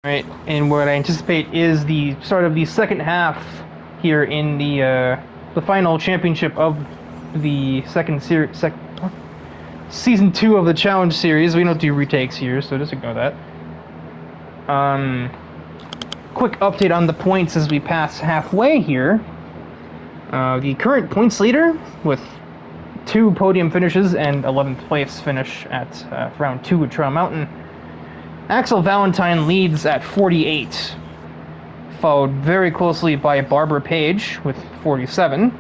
Right, and what I anticipate is the start of the second half here in the final championship of the season 2 of the challenge series. We don't do retakes here, so just ignore that. Quick update on the points as we pass halfway here. The current points leader with 2 podium finishes and 11th place finish at round 2 at Trail Mountain. Axel Valentine leads at 48, followed very closely by Barbara Page with 47.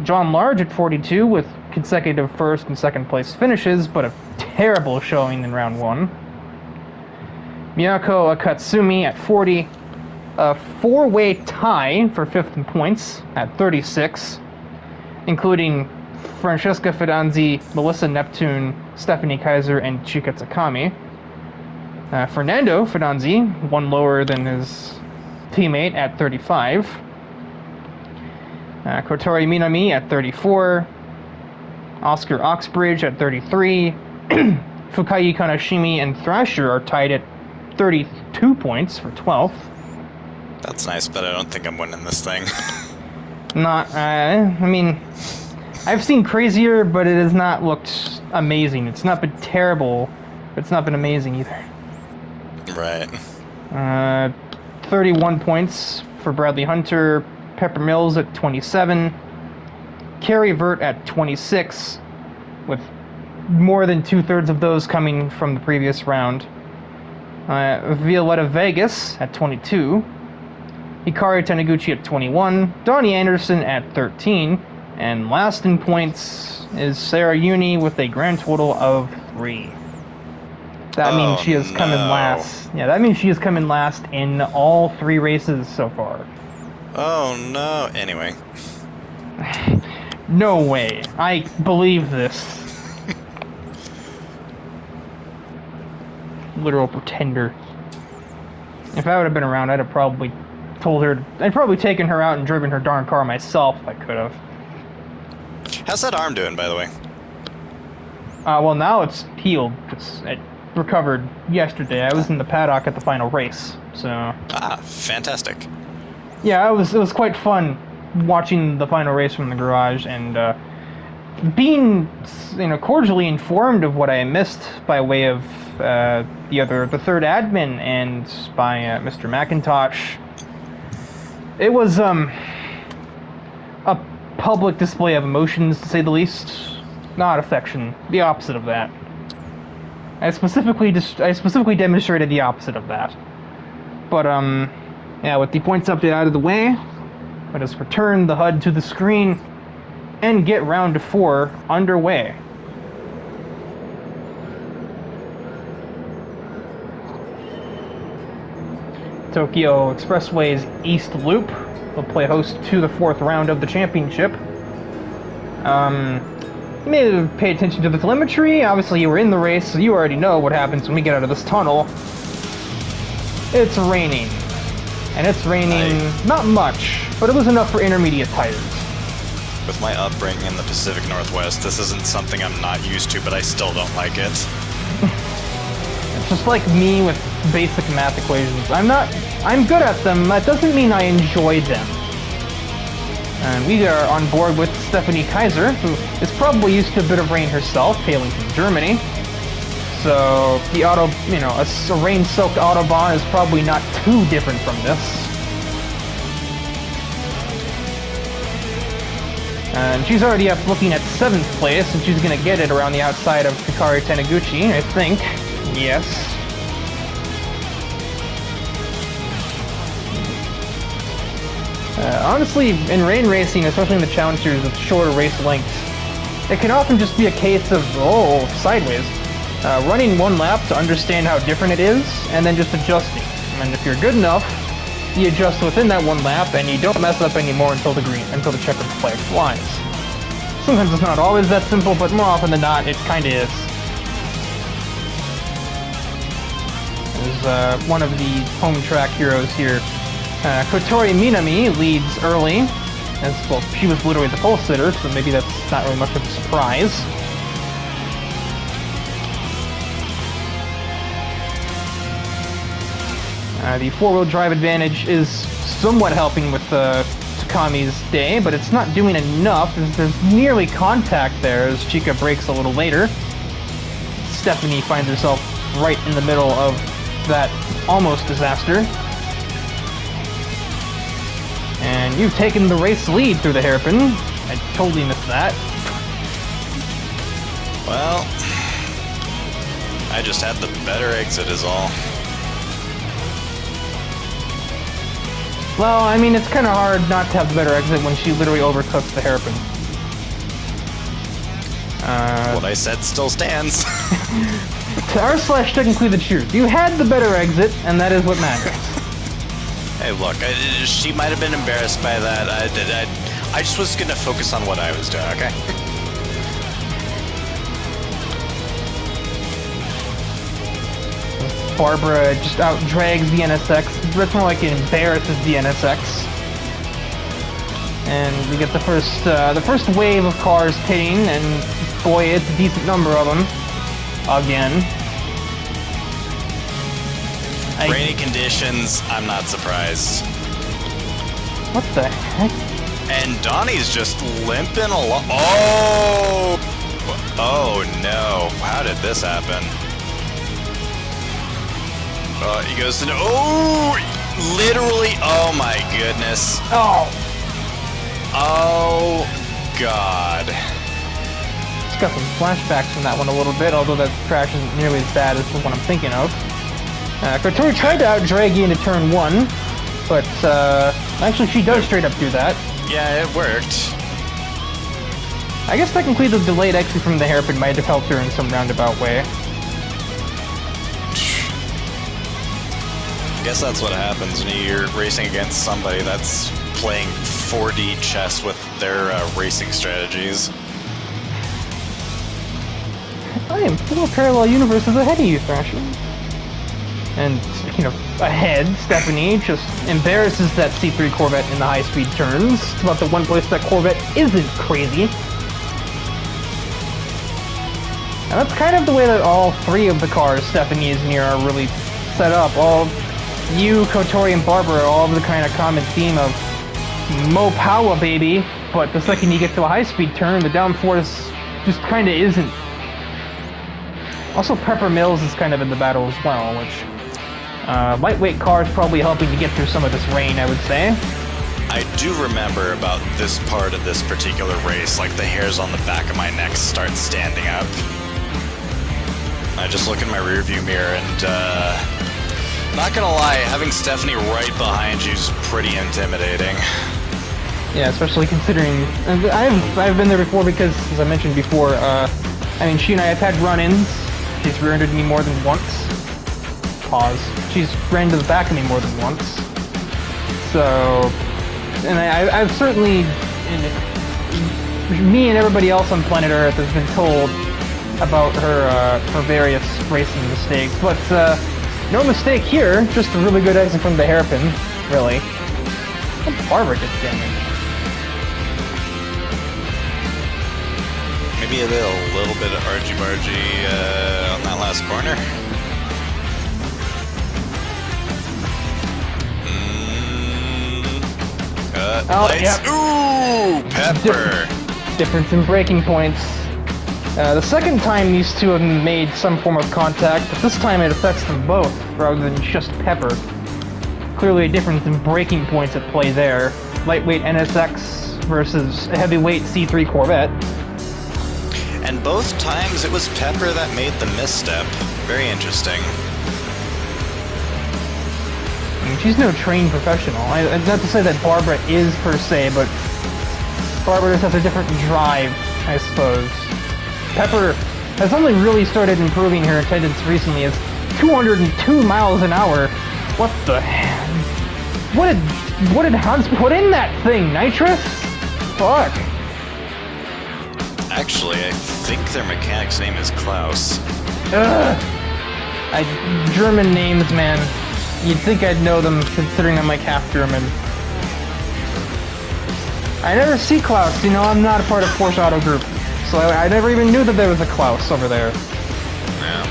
John Large at 42 with consecutive first and second place finishes, but a terrible showing in round 1. Miyako Akatsumi at 40, a 4-way tie for 5th in points at 36, including Francesca Fidanzi, Melissa Neptune, Stephanie Kaiser, and Chika Takami. Fernando Fidanzi, one lower than his teammate at 35. Kotori Minami at 34. Oscar Oxbridge at 33. Fukai Kanashimi and Thrasher are tied at 32 points for 12th. That's nice, but I don't think I'm winning this thing. I mean, I've seen crazier, but it has not looked amazing. It's not been terrible, but it's not been amazing either. Right. 31 points for Bradley Hunter, Pepper Mills at 27, Carrie Vert at 26, with more than 2/3 of those coming from the previous round. Violetta Vegas at 22, Hikari Taniguchi at 21, Donnie Anderson at 13, and last in points is Sarah Uni with a grand total of 3. That means she has come in last. Yeah, that means she has come in last in all 3 races so far. Oh no. Anyway. No way. I believe this. Literal pretender. If I would have been around, I'd have probably told her. I'd probably taken her out and driven her darn car myself if I could have. How's that arm doing, by the way? Well, now it's healed. It recovered yesterday. I was in the paddock at the final race, so. Ah, fantastic. Yeah, it was quite fun watching the final race from the garage and being, cordially informed of what I missed by way of the third admin and by Mr. McIntosh. It was a public display of emotions, to say the least. Not affection. The opposite of that. I specifically demonstrated the opposite of that. But yeah, with the points update out of the way, let us return the HUD to the screen and get round 4 underway. Tokyo Expressway's East Loop will play host to the 4th round of the championship. You may have paid attention to the telemetry. Obviously, you were in the race, so you already know what happens when we get out of this tunnel. It's raining. And it's raining not much, but it was enough for intermediate tires. With my upbringing in the Pacific Northwest, this isn't something I'm not used to, but I still don't like it. It's just like me with basic math equations. I'm good at them, that doesn't mean I enjoy them. And we are on board with Stephanie Kaiser, who is probably used to a bit of rain herself, hailing from Germany. So the a rain-soaked Autobahn is probably not too different from this. And she's already up looking at 7th place, and she's going to get it around the outside of Hikari Taniguchi, I think. Yes. Honestly, in rain racing, especially in the challenge series with shorter race lengths, it can often just be a case of, sideways. Running 1 lap to understand how different it is, and then just adjusting. And if you're good enough, you adjust within that 1 lap, and you don't mess up anymore until the checkered flag flies. Sometimes it's not always that simple, but more often than not, it kinda is. There's one of the home track heroes here. Kotori Minami leads early, as well, she was literally the pole sitter, so maybe that's not really much of a surprise. The four-wheel drive advantage is somewhat helping with Takami's day, but it's not doing enough. There's nearly contact there as Chica brakes a little later. Stephanie finds herself right in the middle of that almost disaster. And you've taken the race lead through the hairpin. I totally missed that. Well, I just had the better exit is all. Well, I mean, it's kind of hard not to have the better exit when she literally overcooks the hairpin. What I said still stands. R/ technically the truth. You had the better exit, and that is what matters. Hey, look, she might have been embarrassed by that. I just was gonna focus on what I was doing, okay? Barbara just out-drags the NSX. That's more like it embarrasses the NSX. And we get the first wave of cars pitting, and boy, it's a decent number of them. Again. Rainy conditions, I'm not surprised. What the heck? And Donnie's just limping along. Oh no, how did this happen? He goes to literally, oh my goodness. Oh God. It's got some flashbacks from that one a little bit, although that crash isn't nearly as bad as the one I'm thinking of. Kotori tried to out-drag you into turn 1, but actually she does straight up do that. Yeah, it worked. I guess technically the delayed exit from the hairpin might have helped her in some roundabout way. I guess that's what happens when you're racing against somebody that's playing 4D chess with their racing strategies. I am 4 parallel universes ahead of you, Thrasher. And speaking of ahead, Stephanie just embarrasses that C3 Corvette in the high-speed turns. It's about the one place that Corvette isn't crazy. And that's kind of the way that all 3 of the cars Stephanie is near are really set up. All you, Kotori, and Barbara are all of the kind of common theme of Mo Power, baby. But the second you get to a high-speed turn, the downforce just kind of isn't. Also, Pepper Mills is kind of in the battle as well, which... lightweight cars probably helping to get through some of this rain, I would say. I do remember about this part of this particular race, like the hairs on the back of my neck start standing up. I just look in my rearview mirror and, not gonna lie, having Stephanie right behind you is pretty intimidating. Yeah, especially considering... I've been there before because, as I mentioned before, I mean, she and I have had run-ins. She's rear-ended me more than once. Pause. She's ran to the back of me more than once. So... And I've certainly... Me and everybody else on planet Earth has been told about her various racing mistakes, but no mistake here, just a really good exit from the hairpin, really. And Barbara gets damaged. Maybe a little bit of argy-bargy on that last corner. Lights. Yep. Ooh, Pepper. Difference in braking points. The second time these two have made some form of contact, but this time it affects them both, rather than just Pepper. Clearly a difference in braking points at play there. Lightweight NSX versus a heavyweight C3 Corvette. And both times it was Pepper that made the misstep. Very interesting. I mean, she's no trained professional. Not to say that Barbara is per se, but Barbara just has a different drive, I suppose. Pepper has only really started improving her attendance recently as 202 miles an hour. What the heck? What did Hans put in that thing? Nitrous? Fuck. Actually, I think their mechanic's name is Klaus. Ugh. German names, man. You'd think I'd know them, considering I'm like half German. I never see Klaus, you know, I'm not a part of Porsche Auto Group. So I never even knew that there was a Klaus over there. Yeah.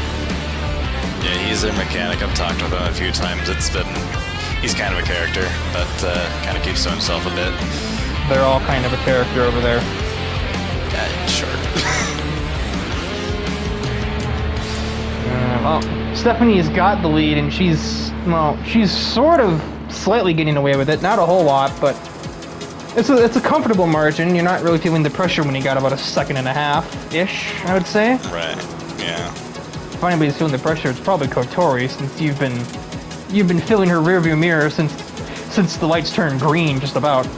Yeah, he's their mechanic. I've talked with him a few times. He's kind of a character, but kind of keeps to himself a bit. They're all kind of a character over there. Yeah, sure. Well, Stephanie's got the lead, and she's sort of slightly getting away with it. Not a whole lot, but it's a comfortable margin. You're not really feeling the pressure when you got about a second and a half-ish, I would say. Right, yeah. If anybody's feeling the pressure, it's probably Kotori, since you've been filling her rearview mirror since the lights turned green, just about.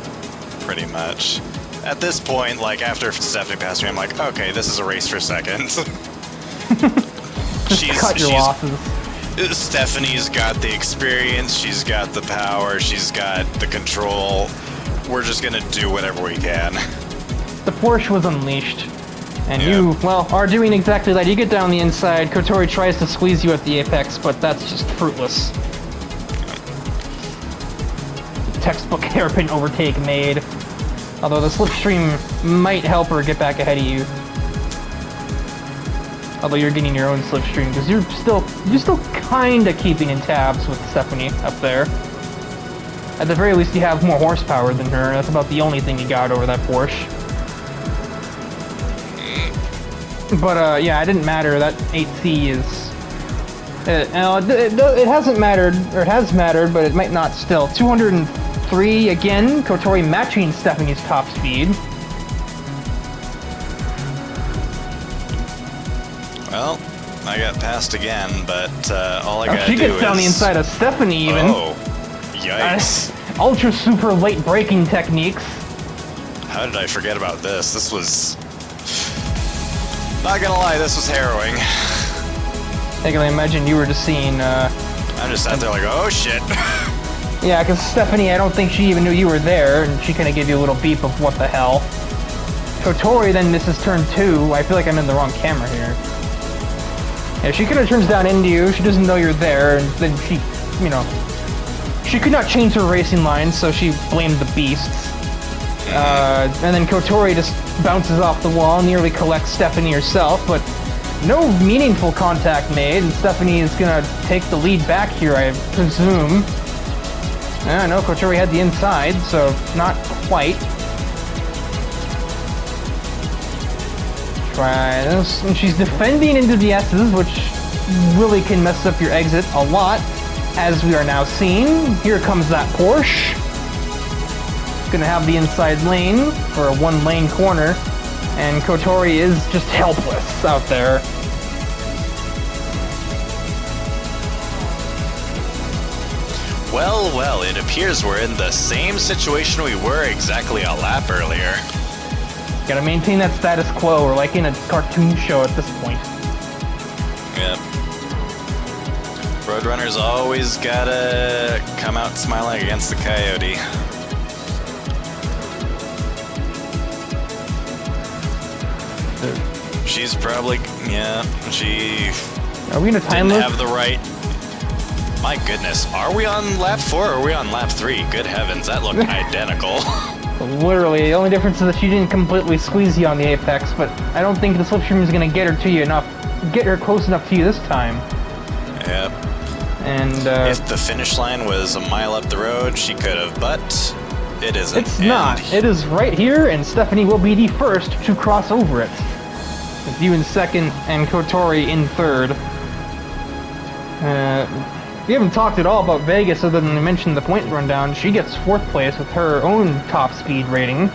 Pretty much. At this point, like, after Stephanie passed me, I'm like, okay, this is a race for seconds. Just cut your losses. Stephanie's got the experience, she's got the power, she's got the control. We're just gonna do whatever we can. The Porsche was unleashed. And you, well, are doing exactly that. You get down the inside, Kotori tries to squeeze you at the apex, but that's just fruitless. Textbook hairpin overtake made. Although the slipstream might help her get back ahead of you. Although you're getting your own slipstream, because you're still kinda keeping in tabs with Stephanie up there. At the very least, you have more horsepower than her. That's about the only thing you got over that Porsche. But yeah, it didn't matter. That 8C is... it hasn't mattered, or it has mattered, but it might not still. 203 again, Kotori matching Stephanie's top speed. Well, I got passed again, but all I gotta do is... She gets down the inside of Stephanie, even. Oh, yikes. Ultra super late braking techniques. How did I forget about this? This was... Not gonna lie, this was harrowing. I can imagine you were just seeing, I'm just sat there like, oh shit. Yeah, because Stephanie, I don't think she even knew you were there, and she kind of gave you a little beep of what the hell. Kotori then misses turn 2. I feel like I'm in the wrong camera here. Yeah, she kind of turns down into you, she doesn't know you're there, and then she, you know... She could not change her racing line, so she blamed the beasts. And then Kotori just bounces off the wall, nearly collects Stephanie herself, but no meaningful contact made, and Stephanie is gonna take the lead back here, I presume. I know Kotori had the inside, so not quite. Try this, and she's defending into the S's, which really can mess up your exit a lot, as we are now seeing. Here comes that Porsche. Gonna have the inside lane for a one-lane corner, and Kotori is just helpless out there. Well, well, it appears we're in the same situation we were exactly a lap earlier. Gotta maintain that status quo. We're like in a cartoon show at this point. Yep. Roadrunner's always gotta come out smiling against the coyote. She's probably, yeah, she Are we in a time didn't loop? have the right... My goodness, are we on lap 4 or are we on lap 3? Good heavens, that looked identical. Literally, the only difference is that she didn't completely squeeze you on the apex, but I don't think the slipstream is gonna get her to you enough, get her close enough to you this time. Yep. And if the finish line was a mile up the road, she could have, but it isn't. it's not. It is right here, and Stephanie will be the first to cross over it. With you in second, and Kotori in third. We haven't talked at all about Vegas other than to mention the point rundown. She gets 4th place with her own top speed rating.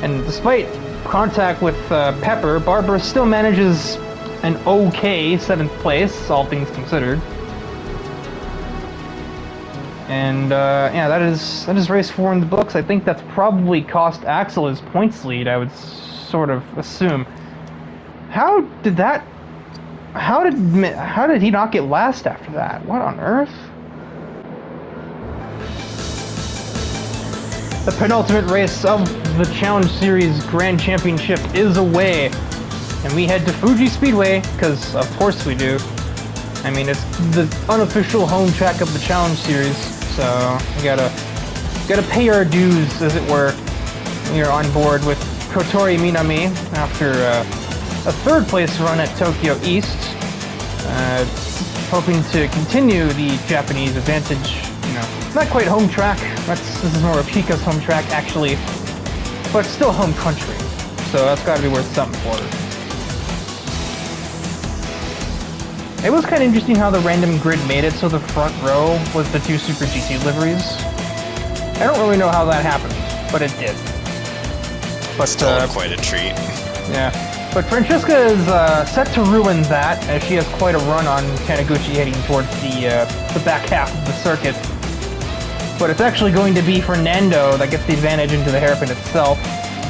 And despite contact with Pepper, Barbara still manages an okay 7th place, all things considered. And yeah, that is race 4 in the books. I think that's probably cost Axel his points lead, I would sort of assume. How did he not get last after that? What on earth? The penultimate race of the Challenge Series Grand Championship is away. And we head to Fuji Speedway, because of course we do. I mean, it's the unofficial home track of the Challenge Series, so we gotta pay our dues, as it were. We are on board with Kotori Minami after a 3rd place run at Tokyo East. hoping to continue the Japanese advantage. You know, not quite home track. This is more of Chica's home track, actually, but still home country. So that's got to be worth something for her. It was kind of interesting how the random grid made it so the front row was the 2 Super GT liveries. I don't really know how that happened, but it did. But still quite a treat. Yeah. But Francesca is set to ruin that, as she has quite a run on Taniguchi heading towards the back half of the circuit. But it's actually going to be Fernando that gets the advantage into the hairpin itself.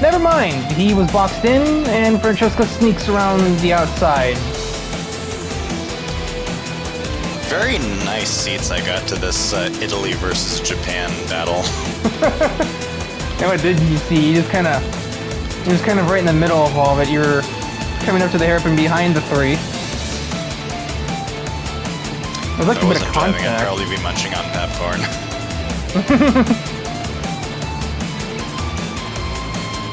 Never mind, he was boxed in, and Francesca sneaks around the outside. Very nice seats I got to this Italy versus Japan battle. And what did you see? He was kind of right in the middle of all of it. You're coming up to the hairpin behind the 3. It was like a bit of contact. I'd probably be munching on popcorn.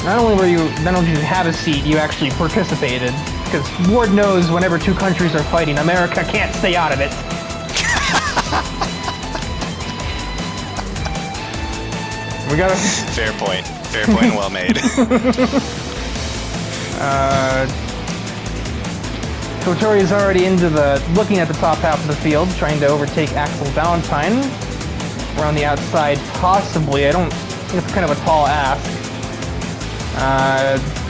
Not only did you have a seat, you actually participated. Because Ward knows whenever 2 countries are fighting, America can't stay out of it. We got a fair point. Fair point, well made. Kotori is already looking at the top half of the field, trying to overtake Axel Valentine. Around the outside, possibly. I think it's kind of a tall ask.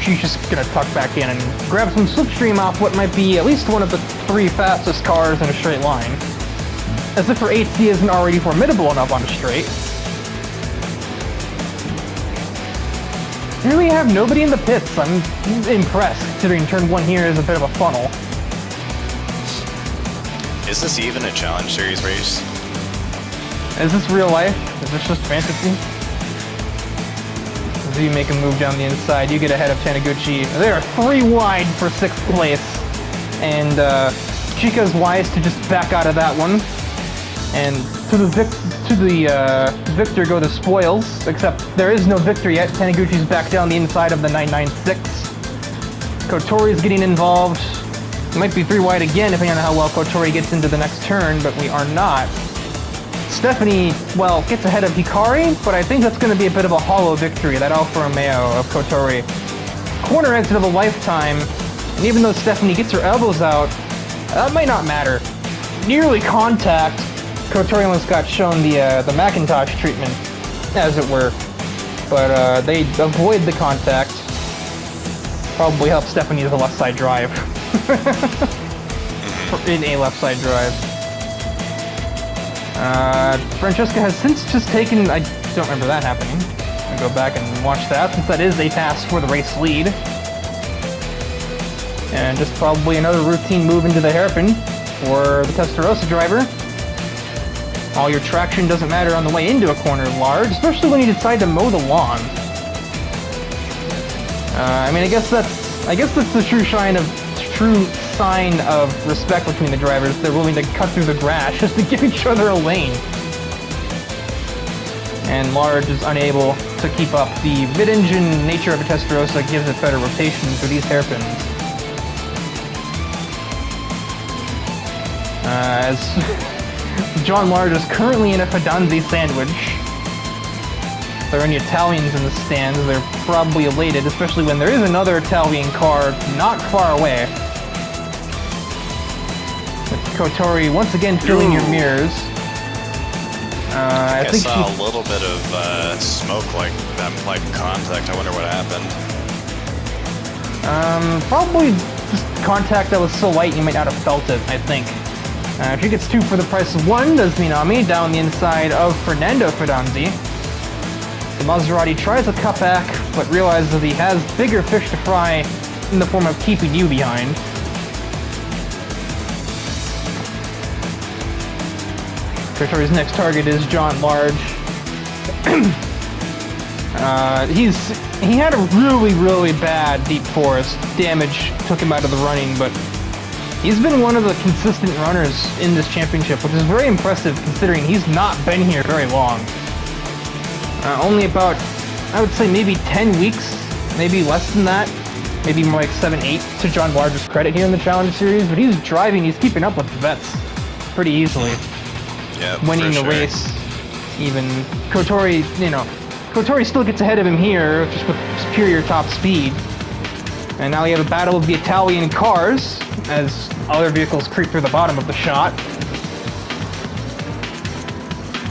She's just gonna tuck back in and grab some slipstream off what might be at least one of the 3 fastest cars in a straight line. As if her 8C isn't already formidable enough on a straight. Here we have nobody in the pits. I'm impressed, considering turn 1 here is a bit of a funnel. Is this even a Challenge Series race? Is this real life? Is this just fantasy? As you make a move down the inside, you get ahead of Taniguchi. They are 3 wide for 6th place. And Chica's wise to just back out of that one. And to the victor go the spoils, except there is no victor yet. Taniguchi's back down the inside of the 996. Kotori's getting involved. It might be 3 wide again, depending on how well Kotori gets into the next turn, but we are not. Stephanie, well, gets ahead of Hikari, but I think that's going to be a bit of a hollow victory, that Alfa Romeo of Kotori. Corner exit of a lifetime, and even though Stephanie gets her elbows out, that might not matter. Nearly contact. Kotori almost got shown the Macintosh treatment, as it were, but they avoid the contact. Probably helps Stephanie as a left side drive. In a left side drive. Francesca has since just taken, I don't remember that happening. I'll go back and watch that, since that is a pass for the race lead. And just probably another routine move into the hairpin for the Testarossa driver. All your traction doesn't matter on the way into a corner large, especially when you decide to mow the lawn. I mean, I guess that's the true sign of respect between the drivers. They're willing to cut through the grass just to give each other a lane. And Large is unable to keep up. The mid-engine nature of a Testarossa gives it better rotation for these hairpins. As John Large is currently in a Fidanzi sandwich. If there are any Italians in the stands, they're probably elated, especially when there is another Italian car not far away. With Kotori once again filling your mirrors. I think I saw a little bit of smoke, like that implied contact. I wonder what happened. Probably just contact that was so light you might not have felt it, I think. She gets 2 for the price of 1, does Minami, down the inside of Fernando Fidanzi. The Maserati tries a cutback, but realizes that he has bigger fish to fry in the form of keeping you behind. Kotori's next target is John Large. He had a really bad deep forest damage, took him out of the running, but he's been one of the consistent runners in this championship, which is very impressive considering he's not been here very long. Only about, I would say maybe 10 weeks, maybe less than that, maybe more like 7, 8 to John Large's credit here in the Challenge Series, but he's driving, he's keeping up with the vets. pretty easily, Yeah, winning the race. Even Kotori, Kotori still gets ahead of him here, just with superior top speed. And now we have a battle of the Italian cars, as other vehicles creep through the bottom of the shot.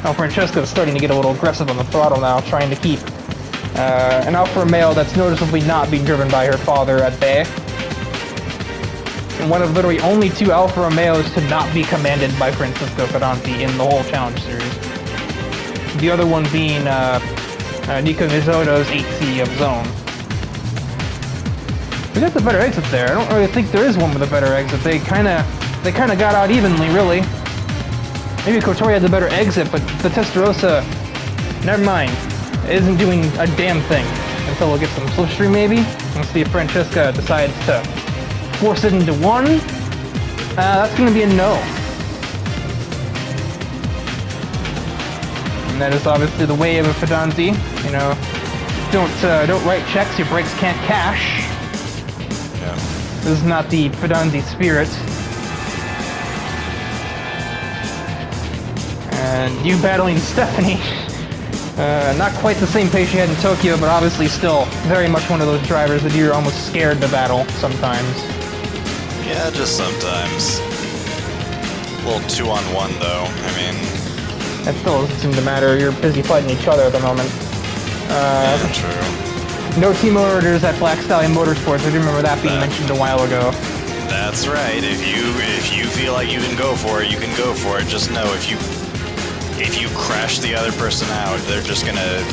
Now Francesca's starting to get a little aggressive on the throttle now, trying to keep an Alfa Romeo that's noticeably not being driven by her father at bay. And one of literally only 2 Alfa Romeos to not be commanded by Francesco Ferranti in the whole Challenge Series. The other one being Nico Mizzoto's 8C of Zone. We got the better exit there. I don't really think there is one with a better exit. They kind of got out evenly, really. Maybe Kotori had the better exit, but the Testarossa, never mind, isn't doing a damn thing until we'll get some slipstream, maybe. Let's see if Francesca decides to force it into one. That's going to be a no. And that is obviously the way of a Fidanzi. Don't write checks your brakes can't cash. Yeah. This is not the Fidanzi spirit. And you battling Stephanie. Not quite the same pace you had in Tokyo, but obviously still very much one of those drivers that you're almost scared to battle sometimes. Yeah, just sometimes. A little 2-on-1 though, I mean... That still doesn't seem to matter, you're busy fighting each other at the moment. Yeah, true. No team orders at Black Stallion Motorsports, I do remember that being mentioned a while ago. That's right, if you feel like you can go for it, you can go for it. Just know if you crash the other person out, you're just gonna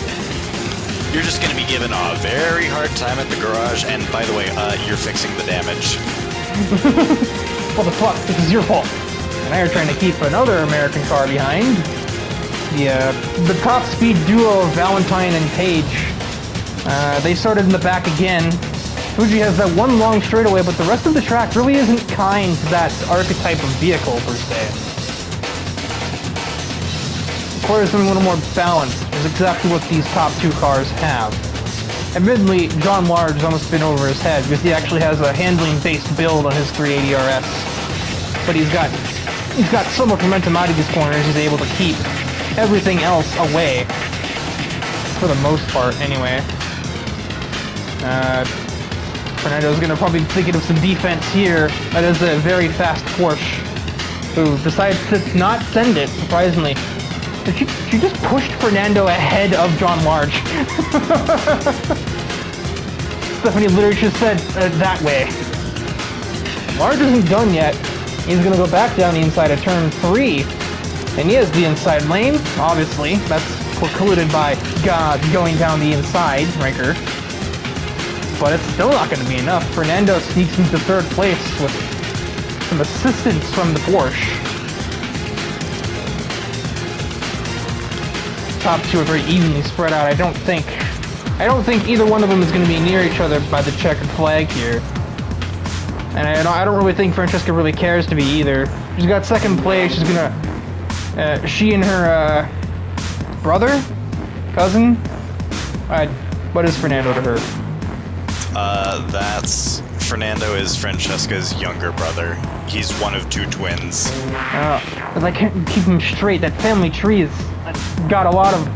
be given a very hard time at the garage, and by the way, you're fixing the damage. Well, the fuck, this is your fault. And now you're trying to keep another American car behind. The top speed duo of Valentine and Page. They started in the back again. Fuji has that one long straightaway, but the rest of the track really isn't kind to that archetype of vehicle, per se. Requires something a little more balanced, is exactly what these top 2 cars have. Admittedly, John Large has almost been over his head, because he actually has a handling-based build on his 380 RS. But he's got so much momentum out of these corners, he's able to keep everything else away. For the most part, anyway. Fernando's gonna probably be thinking of some defense here. That is a very fast Porsche, who decides to not send it, surprisingly. She just pushed Fernando ahead of John Large. Stephanie literally just said, that way. Large isn't done yet. He's gonna go back down the inside of turn 3. And he has the inside lane, obviously. That's precluded by God going down the inside, Riker. But it's still not gonna be enough. Fernando sneaks into 3rd place with some assistance from the Porsche. Top 2 are very evenly spread out. I don't think either one of them is going to be near each other by the checkered flag here. And I don't really think Francesca really cares to be either. She's got 2nd place. She's gonna she and her brother, cousin. What is Fernando to her? That's Fernando is Francesca's younger brother. He's one of 2 twins. But I can't keep them straight. That family tree is got a lot of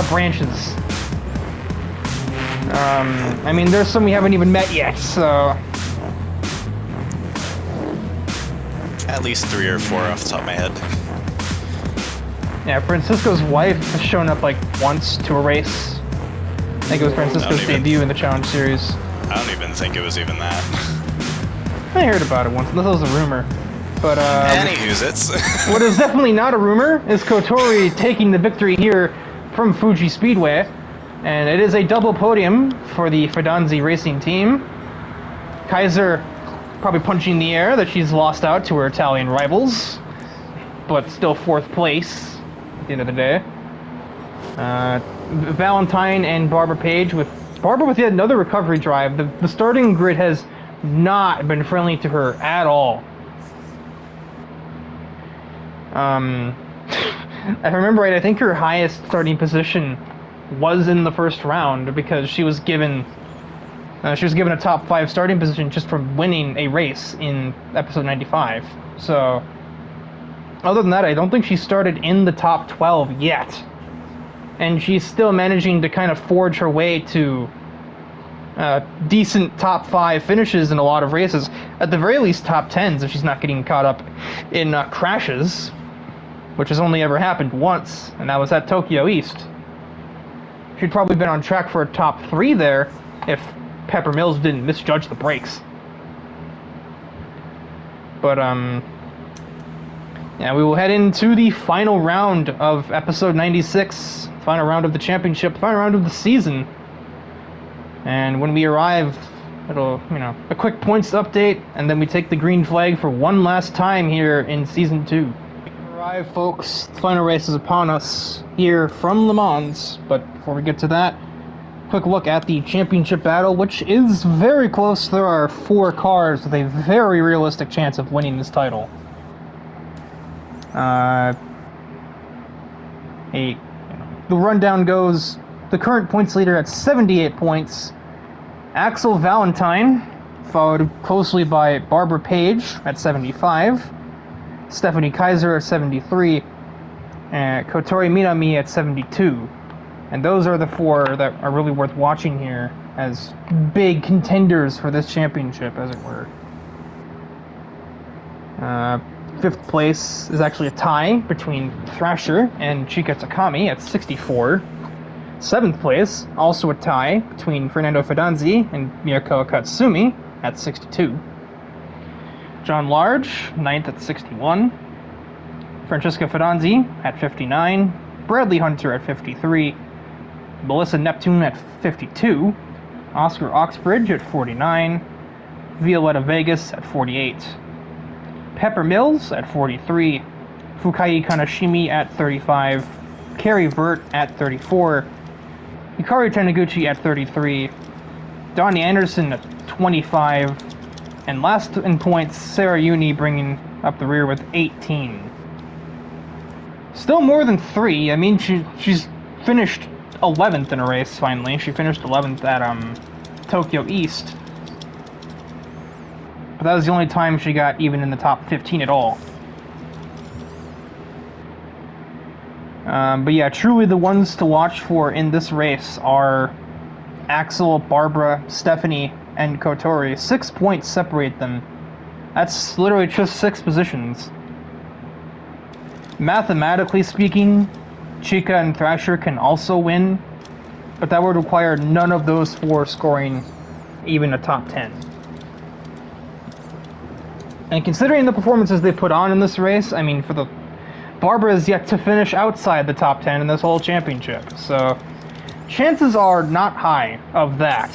branches. I mean, there's some we haven't even met yet, so... At least 3 or 4 off the top of my head. Yeah, Francisco's wife has shown up like once to a race. I think it was Francisco's debut in the Challenge Series. I don't even think it was even that. I heard about it once, unless it was a rumor. But, Anywho's what is definitely not a rumor is Kotori taking the victory here from Fuji Speedway. And it is a double podium for the Fidanzi Racing team. Kaiser probably punching the air that she's lost out to her Italian rivals. But still 4th place at the end of the day. Valentine and Barbara Page with yet another recovery drive. The starting grid has not been friendly to her at all. If I remember right, I think her highest starting position was in the 1st round because she was given a top 5 starting position just from winning a race in episode 95. So other than that, I don't think she started in the top 12 yet. And she's still managing to kind of forge her way to decent top 5 finishes in a lot of races. At the very least, top 10s if she's not getting caught up in crashes, which has only ever happened once, and that was at Tokyo East. She'd probably been on track for a top 3 there if Pepper Mills didn't misjudge the brakes. But, yeah, we will head into the final round of episode 96, final round of the championship, final round of the season. And when we arrive, it'll, a quick points update, and then we take the green flag for one last time here in Season 2. Arrive, folks. The final race is upon us here from Le Mans, but before we get to that, quick look at the championship battle, which is very close. There are 4 cars with a very realistic chance of winning this title. The rundown goes: the current points leader at 78 points, Axel Valentine, followed closely by Barbara Page at 75, Stephanie Kaiser at 73, and Kotori Minami at 72. And those are the 4 that are really worth watching here as big contenders for this championship, as it were. 5th place is actually a tie between Thrasher and Chika Takami at 64. 7th place, also a tie between Fernando Fidanzi and Miyako Katsumi at 62. John Large, 9th at 61. Francesca Fidanzi at 59. Bradley Hunter at 53. Melissa Neptune at 52. Oscar Oxbridge at 49. Violetta Vegas at 48. Pepper Mills at 43. Fukai Kanashimi at 35. Carrie Vert at 34. Hikari Taniguchi at 33, Donnie Anderson at 25, and last in points, Sarah Uni bringing up the rear with 18. Still more than 3. I mean, she's finished 11th in a race, finally. She finished 11th at Tokyo East. But that was the only time she got even in the top 15 at all. But yeah, truly the ones to watch for in this race are Axel, Barbara, Stephanie, and Kotori. 6 points separate them. That's literally just 6 positions. Mathematically speaking, Chika and Thrasher can also win, but that would require none of those 4 scoring even a top 10. And considering the performances they put on in this race, I mean, Barbara is yet to finish outside the top 10 in this whole championship, so chances are not high of that.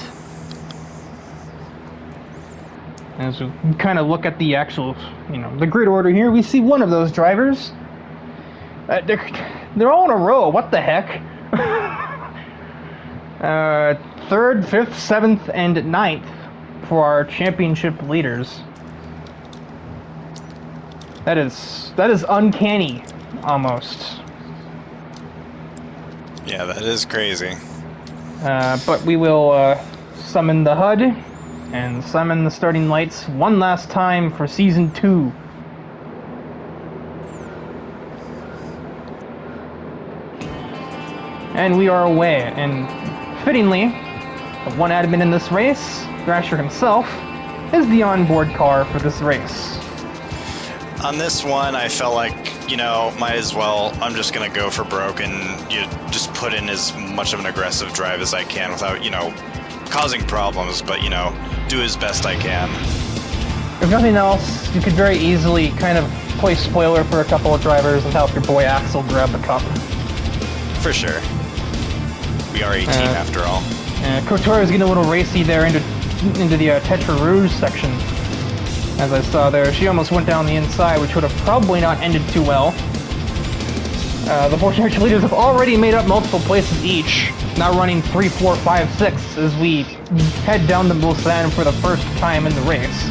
As we kind of look at the actual, the grid order here, we see one of those drivers. They're all in a row. What the heck? 3rd, 5th, 7th, and 9th for our championship leaders. That is uncanny, almost. Yeah, that is crazy. But we will summon the HUD and summon the starting lights one last time for Season 2. And we are away, and fittingly, the one admin in this race, Thrasher himself, is the onboard car for this race. On this one, I felt like, might as well, I'm just going to go for broke and just put in as much of an aggressive drive as I can without, causing problems, but, do as best I can. If nothing else, you could very easily kind of play spoiler for a couple of drivers and help your boy Axel grab the cup. For sure. We are a team after all. Kotori is getting a little racy there into the Tetra Rouge section. As I saw there, she almost went down the inside, which would have probably not ended too well. The Porsche leaders have already made up multiple places each, now running 3, 4, 5, 6 as we head down to Busan for the first time in the race.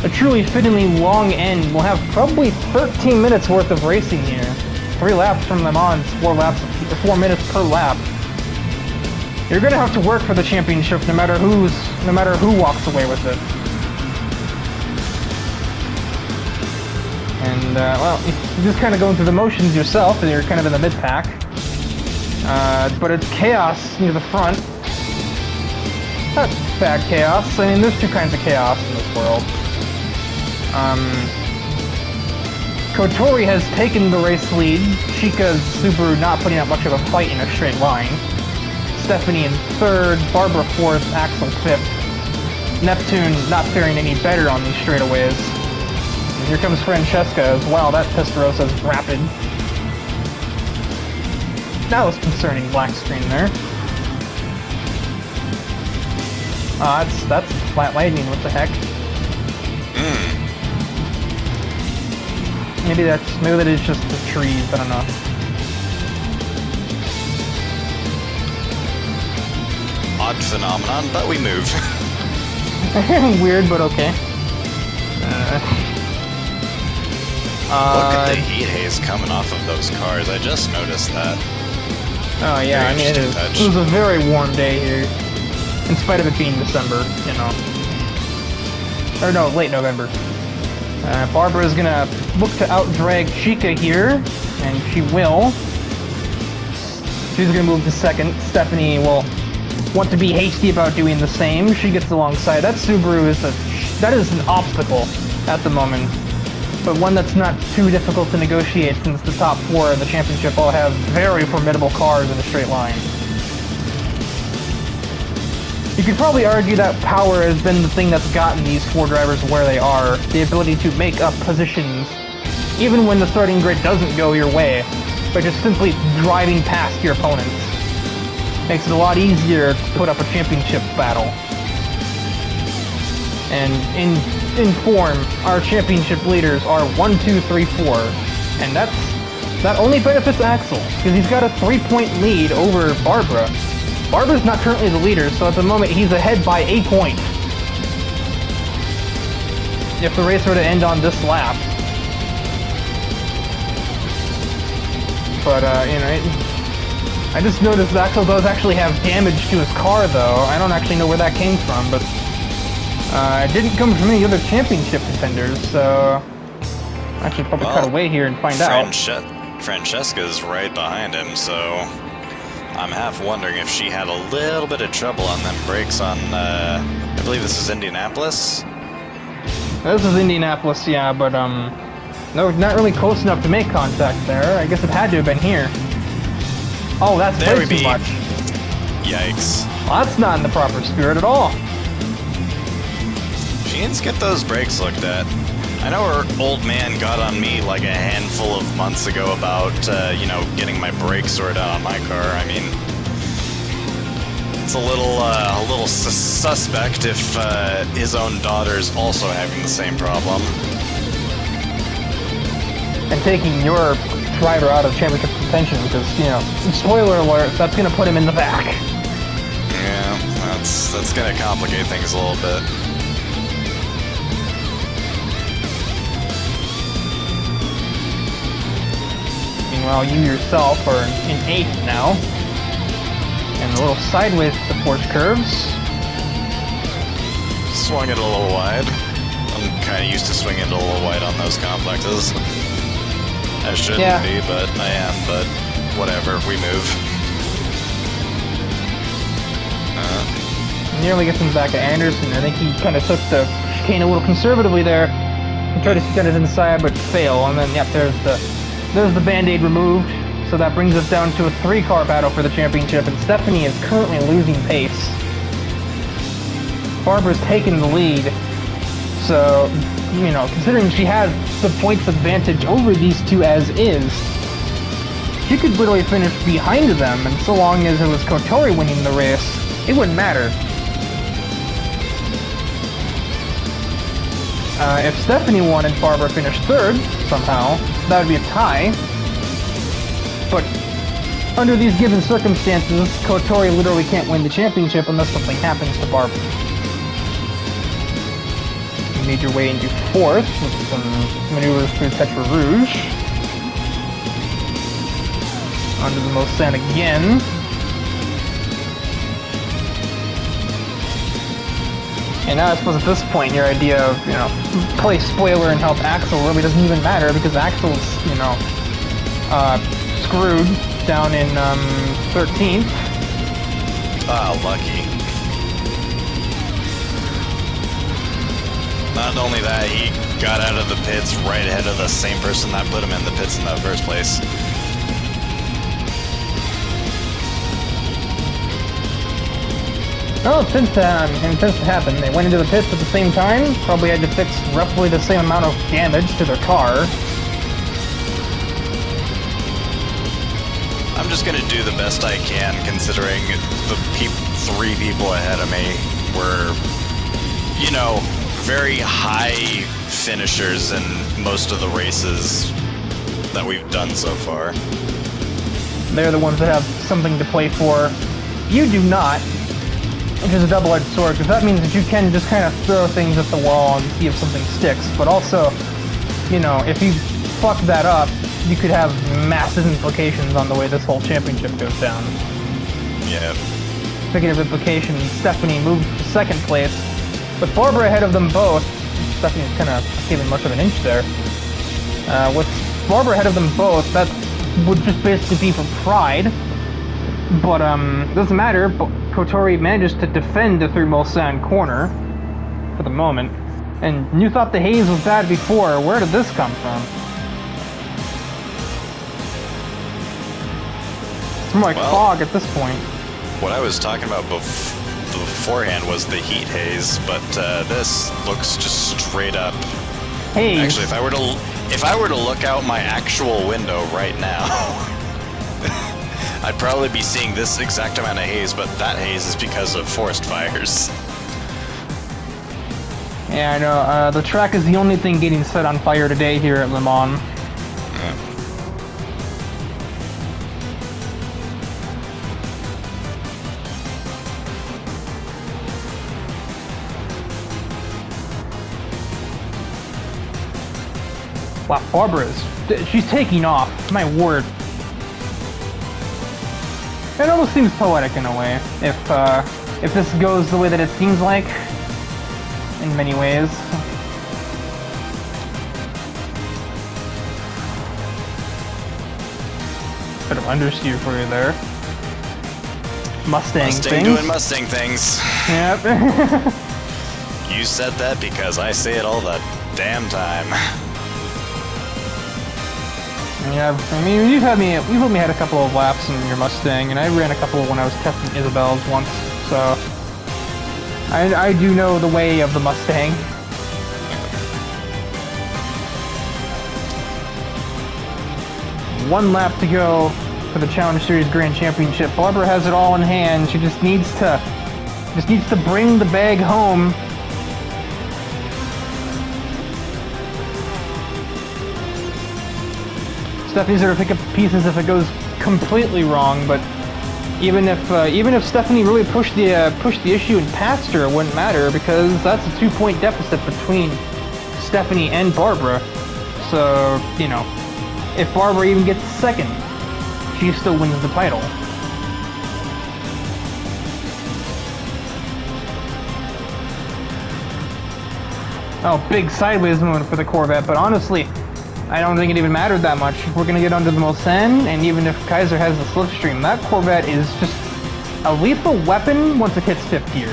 A truly fittingly long end. We'll have probably 13 minutes worth of racing here. 3 laps from Le Mans, 4 minutes per lap. You're gonna have to work for the championship no matter who walks away with it. And And, well, you're just kind of going through the motions yourself, and you're kind of in the mid-pack. But it's Chaos near the front. Not bad Chaos. I mean, there's two kinds of Chaos in this world. Kotori has taken the race lead. Chica and Subaru not putting up much of a fight in a straight line. Stephanie in third, Barbara fourth, Axel fifth. Neptune not faring any better on these straightaways. And here comes Francesca as well. That Testarossa is rapid. That was concerning black screen there. That's flat lightning, what the heck? Maybe that is just the trees, I don't know. Odd phenomenon, but we move. Weird, but okay. Look at the heat haze coming off of those cars, I just noticed that. Oh yeah, I mean, it was a very warm day here. In spite of it being December, you know. Or no, late November. Barbara's gonna look to out-drag Chica here, and she will. She's gonna move to second. Stephanie will want to be hasty about doing the same. She gets alongside. That Subaru is an obstacle at the moment, but one that's not too difficult to negotiate since the top four of the championship all have very formidable cars in a straight line. You could probably argue that power has been the thing that's gotten these four drivers where they are. The ability to make up positions, even when the starting grid doesn't go your way, by just simply driving past your opponents. Makes it a lot easier to put up a championship battle. And in form, our championship leaders are 1, 2, 3, 4. And that only benefits Axel, because he's got a 3-point lead over Barbara. Barbara's not currently the leader, so at the moment he's ahead by a point. If the race were to end on this lap. But, you know, I just noticed that Axel does actually have damage to his car, though. I don't actually know where that came from, but it didn't come from any other championship contenders, so I should probably cut away here and find out. Francesca's right behind him, so I'm half wondering if she had a little bit of trouble on them brakes on, I believe this is Indianapolis? This is Indianapolis, yeah, but, no, not really close enough to make contact there. I guess it had to have been here. Oh, that's way too much. Yikes. Well, that's not in the proper spirit at all. She needs to get those brakes looked at. I know her old man got on me like a handful of months ago about, you know, getting my brakes sorted out on my car. I mean, it's a little suspect if his own daughter's also having the same problem. And taking your driver out of championship contention because, you know, spoiler alert, that's going to put him in the back. Yeah, that's going to complicate things a little bit. Meanwhile, you yourself are in 8th now. And a little sideways to the Porsche curves. Swung it a little wide. I'm kind of used to swinging it a little wide on those complexes. I shouldn't be, but I am, but whatever, we move. Nearly gets him back to Anderson. I think he kind of took the chicane a little conservatively there. He tried to get his inside, but fail. And then, yep, there's the Band-Aid removed. So that brings us down to a 3-car battle for the championship, and Stephanie is currently losing pace. Barbara's taken the lead. So, you know, considering she has the points advantage over these two as is, she could literally finish behind them, and so long as it was Kotori winning the race, it wouldn't matter. If Stephanie won and Barbara finished 3rd, somehow, that would be a tie. But under these given circumstances, Kotori literally can't win the championship unless something happens to Barbara. You made your way into 4th with some maneuvers through Tetra Rouge. Onto the Mulsanne again. And now I suppose at this point your idea of, you know, play spoiler and help Axel really doesn't even matter because Axel's, you know, screwed down in 13th. Ah, lucky. Not only that, he got out of the pits right ahead of the same person that put him in the pits in the first place. Well, since it happened, they went into the pits at the same time, probably had to fix roughly the same amount of damage to their car. I'm just gonna do the best I can, considering the three people ahead of me were, you know, very high finishers in most of the races that we've done so far. They're the ones that have something to play for. You do not, which is a double-edged sword, because that means that you can just kind of throw things at the wall and see if something sticks. But also, you know, if you fuck that up, you could have massive implications on the way this whole championship goes down. Yeah. Speaking of implications, Stephanie moved to second place, with Barbara ahead of them both. Stephanie's kind of giving much of an inch there. With Barbara ahead of them both, that would just basically be for pride. But, doesn't matter. Kotori manages to defend the through Mulsanne corner for the moment. And you thought the haze was bad before. Where did this come from? It's more like fog at this point. What I was talking about beforehand was the heat haze, but this looks just straight up haze. Actually, if I were to look out my actual window right now, I'd probably be seeing this exact amount of haze, but that haze is because of forest fires. Yeah, I know. The track is the only thing getting set on fire today here at Le Mans. Yeah. Wow, Barbara's... she's taking off. My word. It almost seems poetic in a way, if this goes the way that it seems like, in many ways. Bit of understeer for you there. Mustang things. Doing Mustang things. Yep. You said that because I say it all the damn time. Yeah, I mean, you've let me had a couple of laps in your Mustang, and I ran a couple when I was testing Isabel's once, so I do know the way of the Mustang. One lap to go for the Challenge Series Grand Championship. Barbara has it all in hand. She just needs to bring the bag home. Stephanie's there to pick up pieces if it goes completely wrong, but even if Stephanie really pushed the issue and passed her, it wouldn't matter because that's a 2-point deficit between Stephanie and Barbara. So, you know, if Barbara even gets second, she still wins the title. Oh, big sideways movement for the Corvette, but honestly, I don't think it even mattered that much. We're going to get under the Mulsanne, and even if Kaiser has the slipstream, that Corvette is just a lethal weapon once it hits 5th gear.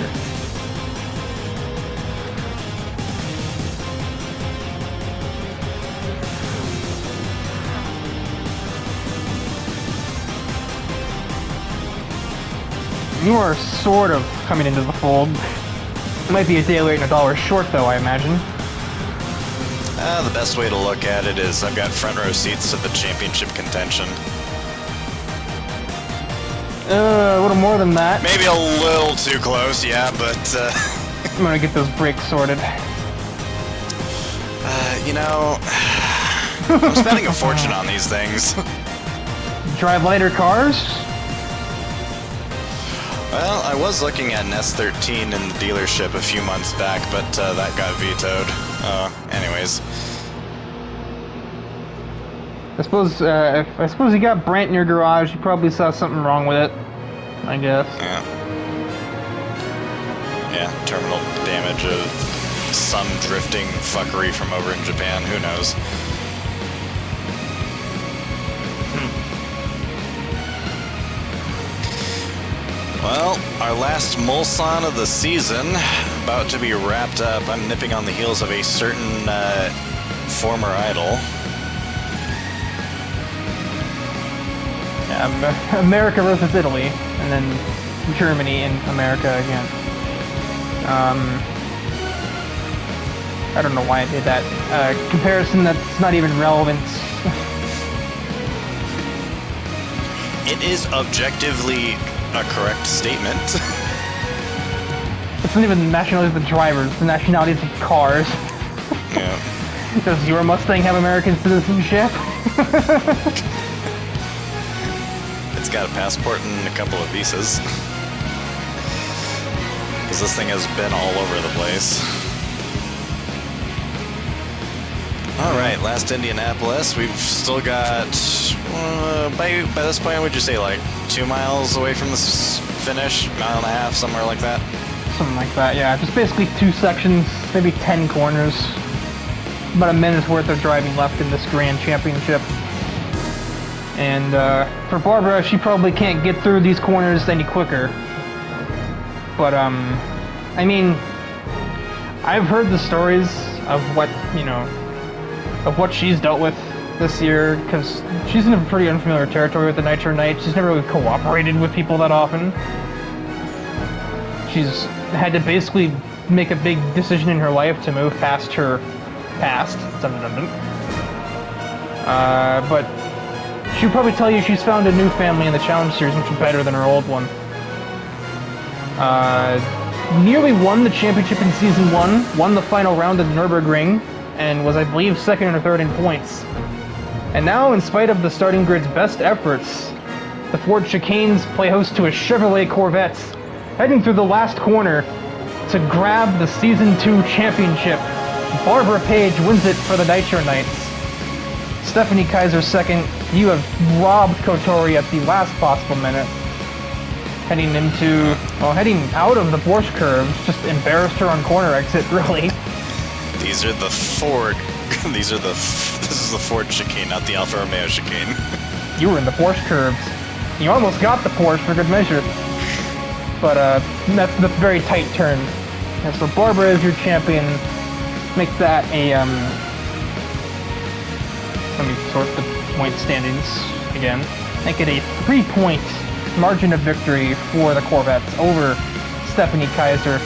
You are sort of coming into the fold. Might be a day late and a dollar short, though, I imagine. The best way to look at it is I've got front row seats to the championship contention. A little more than that. Maybe a little too close, yeah, but... I'm gonna get those brakes sorted. You know... I'm spending a fortune on these things. Drive lighter cars? Well, I was looking at an S13 in the dealership a few months back, but that got vetoed. Anyways. I suppose you got Brant in your garage, you probably saw something wrong with it, I guess. Yeah. Yeah, terminal damage of some drifting fuckery from over in Japan. Who knows? Well, our last Mulsanne of the season, about to be wrapped up. I'm nipping on the heels of a certain former idol. Yeah, America versus Italy, and then Germany and America again. I don't know why I did that. Comparison that's not even relevant. It is objectively a correct statement. It's not even the nationalities of the drivers, the nationalities of cars. Yeah. Does your Mustang have American citizenship? It's got a passport and a couple of visas. Because this thing has been all over the place. Alright, last Indianapolis. We've still got... by this point, would you say like 2 miles away from this finish? Mile and a half, somewhere like that? Something like that, yeah. Just basically 2 sections, maybe 10 corners. About a minute's worth of driving left in this Grand Championship. And for Barbara, she probably can't get through these corners any quicker. But, I mean, I've heard the stories of what, you know, of what she's dealt with this year, because she's in a pretty unfamiliar territory with the Nitro Knight. She's never really cooperated with people that often. She's had to basically make a big decision in her life to move past her past. But she'll probably tell you she's found a new family in the Challenge Series, which is better than her old one. Nearly won the championship in Season 1, won the final round of the Nürburgring, and was, I believe, 2nd or 3rd in points. And now, in spite of the starting grid's best efforts, the Ford Chicanes play host to a Chevrolet Corvette, heading through the last corner to grab the Season 2 championship. Barbara Page wins it for the Nitro Knights. Stephanie Kaiser second. You have robbed Kotori at the last possible minute. Heading out of the Porsche curves, just embarrassed her on corner exit, really. These are the Ford. This is the Ford chicane, not the Alfa Romeo chicane. You were in the Porsche curves. You almost got the Porsche for good measure. But that's the very tight turn. And so Barbara is your champion. Make that a let me sort the point standings again. Make it a 3-point margin of victory for the Corvettes over Stephanie Kaiser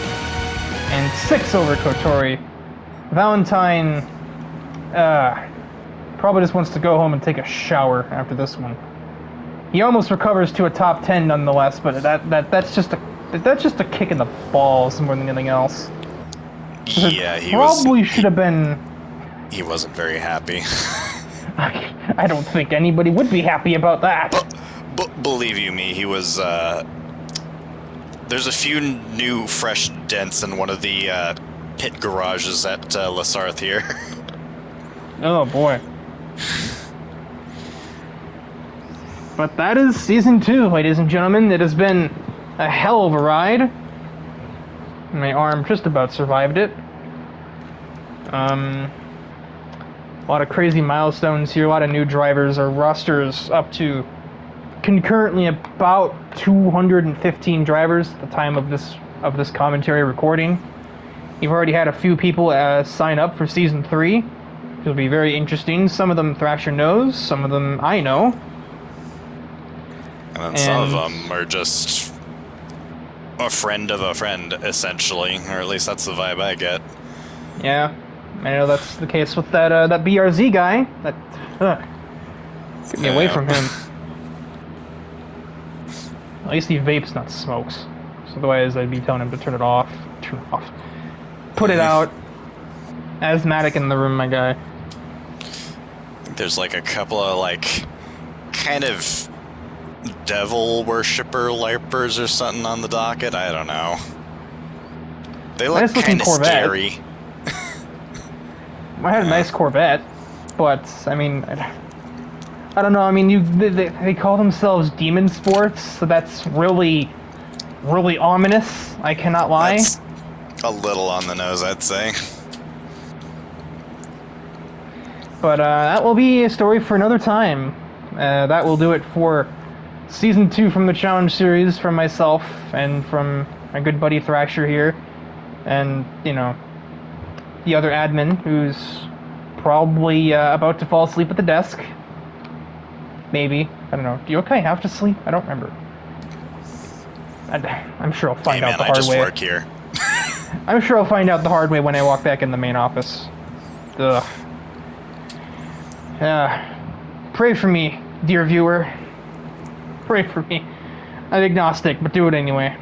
and 6 over Kotori. Valentine probably just wants to go home and take a shower after this one. He almost recovers to a top 10 nonetheless, but that's just a kick in the balls more than anything else. Yeah, should have been. He wasn't very happy. I don't think anybody would be happy about that. But believe you me, he was. There's a few new, fresh dents in one of the pit garages at La Sarthe here. Oh boy. But that is Season 2, ladies and gentlemen. It has been a hell of a ride. My arm just about survived it. A lot of crazy milestones here, a lot of new drivers. Our roster is up to concurrently about 215 drivers at the time of this commentary recording. You've already had a few people sign up for Season 3. It'll be very interesting. Some of them Thrasher knows, some of them I know. And then some of them are just a friend of a friend, essentially. Or at least that's the vibe I get. Yeah, I know that's the case with that BRZ guy. Get me away from him. At least he vapes, not smokes. So otherwise I'd be telling him to turn it off. Turn it off. Put it out. Asthmatic in the room, my guy. There's like a couple of like kind of devil worshipper LARPers or something on the docket. I don't know. They look kind of scary. I had a nice Corvette, but I mean, I don't know. I mean, they call themselves Demon Sports, so that's really ominous. I cannot lie. A little on the nose, I'd say. But that will be a story for another time. That will do it for Season 2 from the Challenge Series from myself and from my good buddy Thrasher here. And, you know, the other admin who's probably about to fall asleep at the desk. Maybe. I don't know. Do you have to sleep? I don't remember. I'm sure I'll find out the hard way. I just work here. I'm sure I'll find out the hard way when I walk back in the main office. Ugh. Pray for me, dear viewer. Pray for me. I'm agnostic, but do it anyway.